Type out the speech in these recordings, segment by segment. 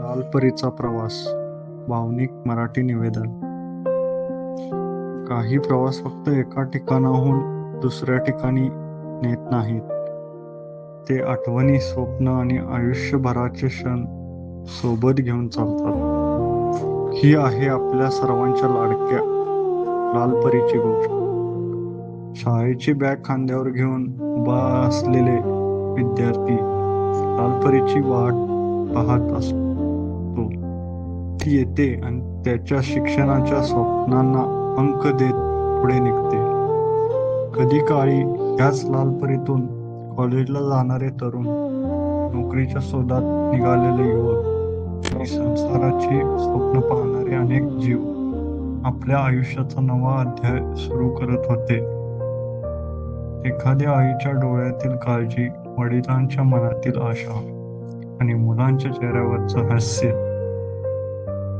लालपरीचा प्रवास. भावनिक मराठी निवेदन. काही प्रवास फक्त एका ठिकाणाहून दुसऱ्या ठिकाणी नेत नाहीत. ते आठवणी, स्वप्न आणि आयुष्यभराचे क्षण सोबत घेऊन चालतात. ही आहे आपल्या सर्वांच्या लाडक्या लालपरीची गोष्ट. शाळेची बॅग खांद्यावर घेऊन उभा असलेले विद्यार्थी लालपरीची वाट पाहत असतो. ती येते आणि त्याच्या शिक्षणाच्या स्वप्नांना पंख देत पुढे निघते. कधी काळी ह्याच लालपरीतून कॉलेजला जाणारे तरुण, नोकरीच्या शोधात निघालेले युवक आणि संसाराची स्वप्न पाहणारे अनेक जीव आपल्या आयुष्याचा नवा अध्याय सुरू करत होते. एखाद्या आईच्या डोळ्यातील काळजी, वडिलांच्या मनातील आशा आणि मुलांच्या चेहऱ्यावरचं हास्य,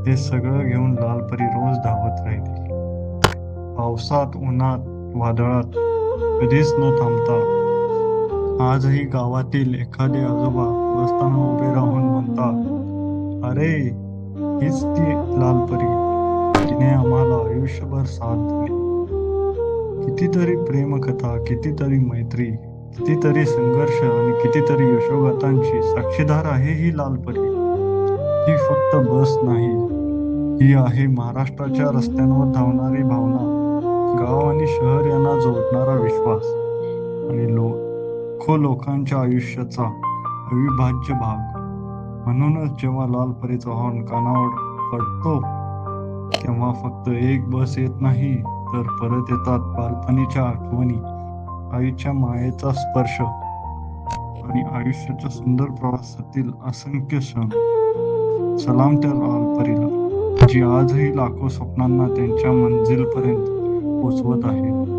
हे सगळं घेऊन लालपरी रोज धावत राहिली. पावसात, उन्हात, वादळात कधीच न थांबता. आजही गावातील एखादे आजोबा बसताना उभे राहून म्हणतात, "अरे, हीच ती लालपरी, तिने आम्हाला आयुष्यभर साथ दिली." कितीतरी प्रेमकथा, कितीतरी मैत्री, कितीतरी संघर्ष आणि कितीतरी यशोगाथांची साक्षीदार आहे ही लालपरी. ही फक्त बस नाही, ही आहे महाराष्ट्राच्या रस्त्यांवर धावणारी भावना, गाव आणि शहर यांना जोडणारा विश्वास आणि लाखो लोकांच्या आयुष्याचा अविभाज्य भाग. म्हणूनच जेव्हा लालपरीचा हॉर्न कानावर पडतो, तेव्हा फक्त एक बस येत नाही, तर परत येतात बालपणीच्या आठवणी, आईच्या मायेचा स्पर्श आणि आयुष्याच्या सुंदर प्रवासातील असंख्य क्षण. सलाम त्या लालपरीला, जी आजही लाखो स्वप्नांना त्यांच्या मंजिलपर्यंत पोचवत आहे.